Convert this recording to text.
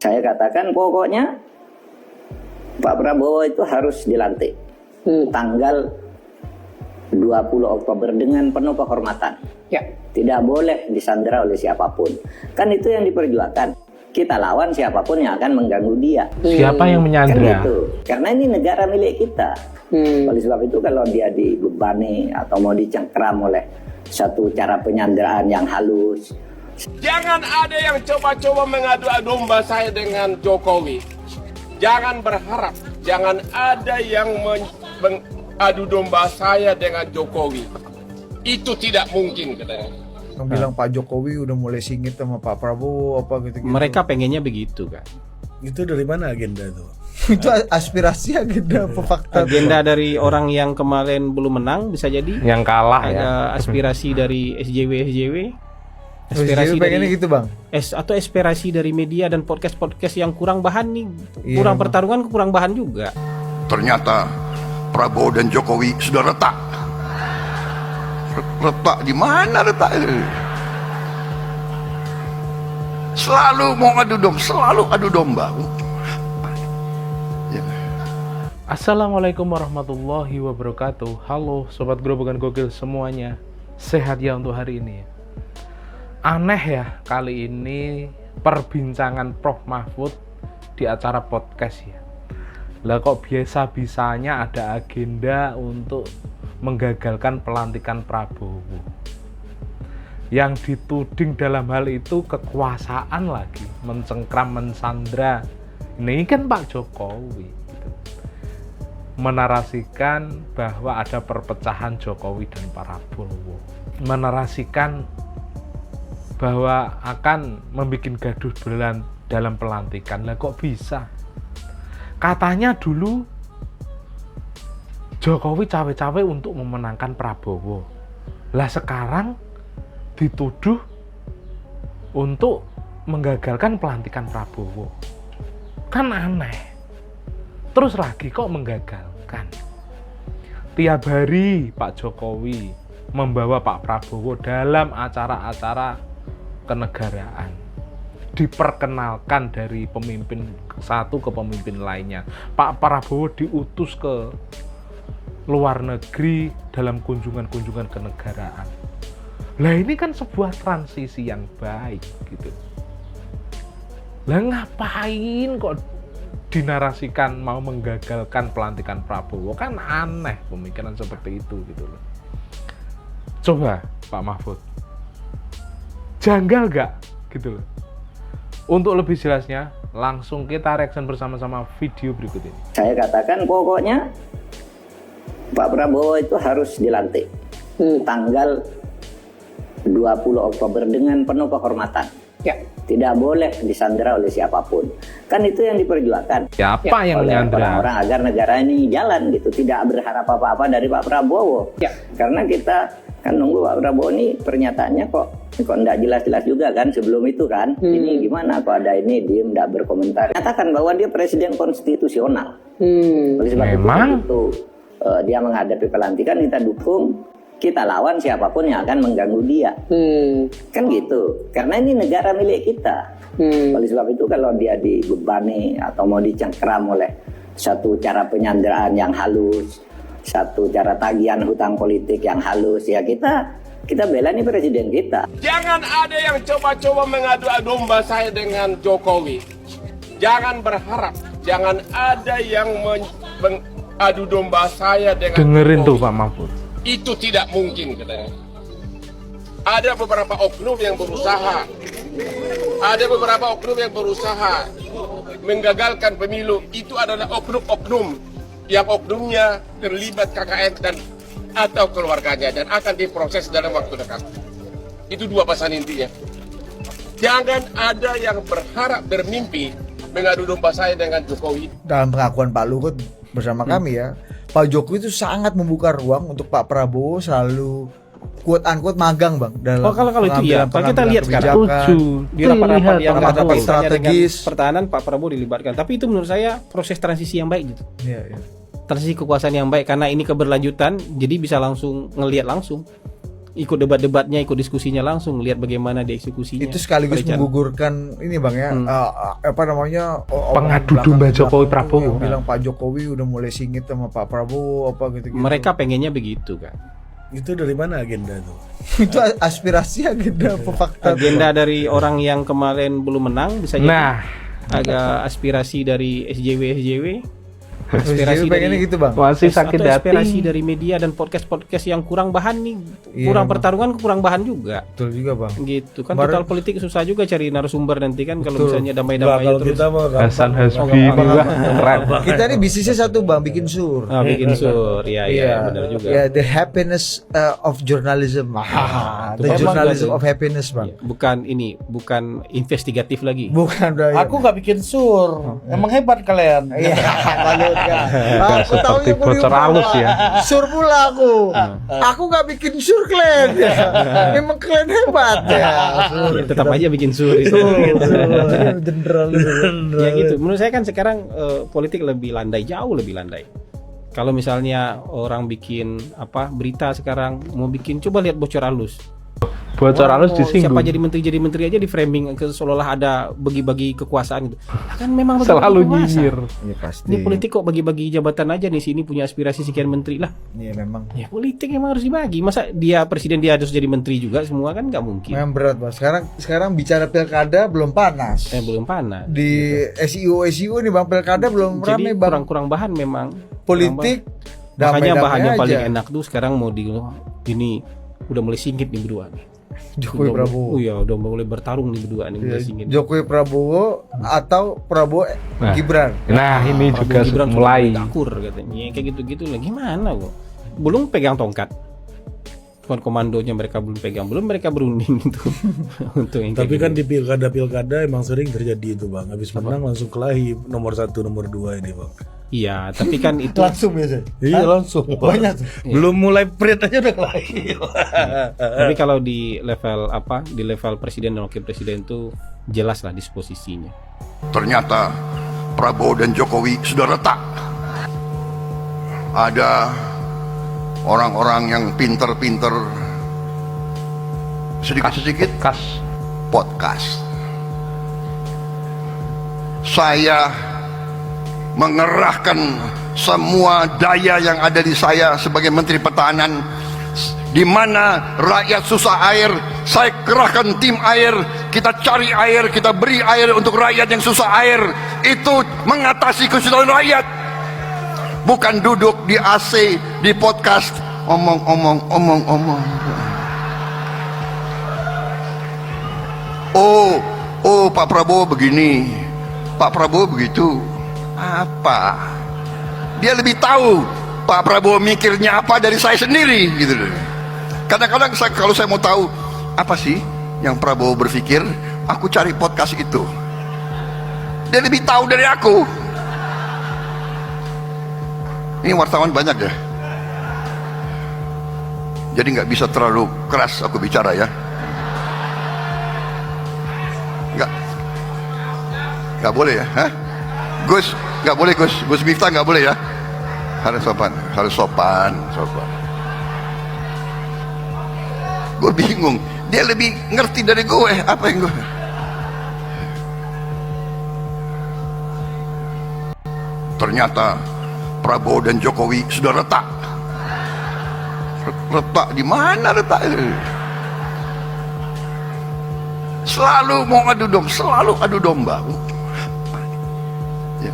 Saya katakan pokoknya Pak Prabowo itu harus dilantik tanggal 20 Oktober dengan penuh kehormatan. Ya. Tidak boleh disandera oleh siapapun. Kan itu yang diperjuangkan. Kita lawan siapapun yang akan mengganggu dia. Siapa yang menyandra? Kan gitu. Karena ini negara milik kita. Oleh sebab itu kalau dia dibebani atau mau dicengkram oleh satu cara penyanderaan yang halus. Jangan ada yang coba-coba mengadu domba saya dengan Jokowi. Jangan berharap, jangan ada yang mengadu domba saya dengan Jokowi. Itu tidak mungkin katanya. Yang bilang Pak Jokowi udah mulai singit sama Pak Prabowo apa gitu-gitu. Mereka pengennya begitu kan. Itu dari mana agenda itu? Itu aspirasi agenda apa fakta? Agenda dari orang yang kemarin belum menang bisa jadi. Yang kalah ada ya. Aspirasi dari SJW. Aspirasi pengennya gitu bang. Atau aspirasi dari media dan podcast yang kurang bahan nih. Kurang Iya, pertarungan, kurang bahan juga. Ternyata Prabowo dan Jokowi sudah retak. Retak di mana retak? Selalu mau adu domba. Ya. Assalamualaikum warahmatullahi wabarakatuh. Halo sobat Grobogan Gokil semuanya. Sehat ya untuk hari ini. Aneh ya kali ini perbincangan Prof Mahfud di acara podcast ya. Lah kok biasa-bisanya ada agenda untuk menggagalkan pelantikan Prabowo. Yang dituding dalam hal itu kekuasaan lagi, mencengkram, mensandra. Ini kan Pak Jokowi gitu. Menarasikan bahwa ada perpecahan Jokowi dan Prabowo. Menarasikan bahwa akan membuat gaduh dalam pelantikan. Lah kok bisa? Katanya dulu Jokowi cawe-cawe untuk memenangkan Prabowo. Lah sekarang dituduh untuk menggagalkan pelantikan Prabowo. Kan aneh. Terus lagi kok menggagalkan? Tiap hari Pak Jokowi membawa Pak Prabowo dalam acara-acara kenegaraan, diperkenalkan dari pemimpin satu ke pemimpin lainnya. Pak Prabowo diutus ke luar negeri dalam kunjungan-kunjungan kenegaraan. Lah ini kan sebuah transisi yang baik gitu. Lah ngapain kok dinarasikan mau menggagalkan pelantikan Prabowo? Kan aneh pemikiran seperti itu gitu loh. Coba Pak Mahfud, janggal gak gitu loh. Untuk lebih jelasnya langsung kita reaction bersama-sama video berikut ini. Saya katakan pokoknya Pak Prabowo itu harus dilantik tanggal 20 Oktober dengan penuh kehormatan. Ya. Tidak boleh disandera oleh siapapun. Kan itu yang diperjuangkan. Siapa yang oleh menyandra? orang-orang agar negara ini jalan gitu. Tidak berharap apa-apa dari Pak Prabowo. Ya. Karena kita kan nunggu Pak Prabowo ini pernyataannya kok enggak jelas-jelas juga kan sebelum itu kan. Ini gimana kok ada ini diem enggak berkomentar. Nyatakan bahwa dia presiden konstitusional. Oleh sebab Memang? itu dia menghadapi pelantikan kita dukung, kita lawan siapapun yang akan mengganggu dia. Kan gitu. Karena ini negara milik kita. Oleh sebab itu kalau dia dibebani atau mau dicengkram oleh satu cara penyanderaan yang halus, satu cara tagihan hutang politik yang halus, ya kita bela nih presiden kita. Jangan ada yang coba-coba mengadu domba saya dengan Jokowi. Jangan berharap, jangan ada yang mengadu domba saya dengan Dengerin Jokowi. tuh Pak Mahfud. Itu tidak mungkin katanya. Ada beberapa oknum yang berusaha. Ada beberapa oknum yang berusaha menggagalkan pemilu. Itu adalah oknum-oknum yang oknumnya terlibat KKN dan atau keluarganya dan akan diproses dalam waktu dekat. Itu dua pesan intinya. Jangan ada yang berharap bermimpi mengadu domba saya dengan Jokowi. Dalam pengakuan Pak Luhut bersama kami ya, Pak Jokowi itu sangat membuka ruang untuk Pak Prabowo selalu quote unquote magang bang dalam Kalau itu ya, kita lihat sekarang di rapat-rapat yang rapat strategis pertahanan Pak Prabowo dilibatkan. Tapi itu menurut saya proses transisi yang baik gitu. Iya. Transisi kekuasaan yang baik karena ini keberlanjutan, jadi bisa langsung ngelihat langsung ikut debat-debatnya, ikut diskusinya langsung, lihat bagaimana dia eksekusinya. Itu sekaligus Perencanaan. menggugurkan ini Bang ya, apa namanya, Pengadu domba Jokowi Prabowo. yang bilang Pak Jokowi udah mulai singit sama Pak Prabowo apa gitu-gitu. Mereka pengennya begitu kan. Itu dari mana agenda tuh? Itu aspirasi agenda apa fakta? Agenda dari orang yang kemarin belum menang bisa jadi. Nah, Agak aspirasi dari SJW. Aspirasi pengennya gitu Bang. masih sakit Atau aspirasi hati. dari media dan podcast yang kurang bahan nih, Iya, kurang emang. pertarungan, kurang bahan juga. Betul juga Bang. Gitu kan. Kemarin- Total politik susah juga cari narasumber nanti kan kalau Betul. misalnya Enggak, damai-damai kalau terus. kita mah Hasan gampang. Hasbi juga keren. Kita ini bisnisnya satu Bang, bikin sur. Bikin sur, iya benar juga. Ya, the happiness of journalism. The itu journalism bagus. of happiness Bang. Iya, bukan investigatif lagi. Bukan udah. Aku nggak bikin sur. Emang hebat kalian. Iya, balut ya. Aku tahu Seperti yang mau bocor diubah. halus ya. Sur pula aku. Aku nggak bikin sur kalian. Memang kalian hebat ya. Ya, tetap aja bikin sur itu. Jenderal. Ya gitu. Menurut saya kan sekarang politik lebih landai, jauh lebih landai. Kalau misalnya orang bikin berita sekarang mau bikin, coba lihat bocor halus. Bocor halus disinggung. Siapa jadi menteri aja di framing seolah-olah ada bagi-bagi kekuasaan gitu. Kan memang bagi-bagi Selalu penguasa. nyinyir. Iya pasti. Ini politik kok bagi-bagi jabatan aja nih, sini punya aspirasi sekian menteri lah. Iya memang. Ya politik emang harus dibagi. Masa dia presiden dia harus jadi menteri juga semua kan nggak mungkin. Memang berat Bang. Sekarang bicara pilkada belum panas. Belum panas. Di SEO nih Bang, pilkada belum Jadi rame Bang. kurang bahan memang. Politik Makanya damai-damai bahannya aja. paling enak tuh sekarang mau ini udah mulai singkit nih berdua. Jokowi Prabowo. Oh iya, udah mulai bertarung nih berdua nih, mulai singkit. Jokowi Prabowo atau Prabowo Nah. Gibran. Nah, ini juga Gibran sudah mulai. takur katanya. Ya, kayak gitu-gitu lah. Gimana kok? Belum pegang tongkat. Komandonya mereka belum mereka berunding itu. Untuk yang Tapi kayak kan gitu. di pilkada emang sering terjadi itu Bang. Habis menang langsung kelahi nomor 1, nomor 2 ini Bang. Iya, tapi kan itu Langsung biasa. Iya langsung. Banyak tuh. Belum mulai prit aja udah kelahi. tapi kalau di level presiden dan wakil presiden itu jelas lah disposisinya. Ternyata Prabowo dan Jokowi sudah retak. Ada orang-orang yang pinter-pinter sedikit-sedikit podcast. Saya mengerahkan semua daya yang ada di saya sebagai Menteri Pertahanan. Di mana rakyat susah air, saya kerahkan tim air, kita cari air, kita beri air untuk rakyat yang susah air. Itu mengatasi kesusahan rakyat. Bukan duduk di AC, di podcast, omong. Oh, Pak Prabowo begini, Pak Prabowo begitu. Apa? Dia lebih tahu Pak Prabowo mikirnya apa dari saya sendiri gitu loh. Kadang-kadang kalau saya mau tahu apa sih yang Prabowo berpikir, aku cari podcast itu. Dia lebih tahu dari aku. Ini wartawan banyak ya. Jadi nggak bisa terlalu keras aku bicara ya. Nggak boleh ya, hah? Gus, nggak boleh Gus Miftah nggak boleh ya. Harus sopan. Gue bingung, dia lebih ngerti dari gue apa yang gue. Ternyata Prabowo dan Jokowi sudah retak. Retak di mana retak? Selalu mau adu domba, selalu adu domba. Ya.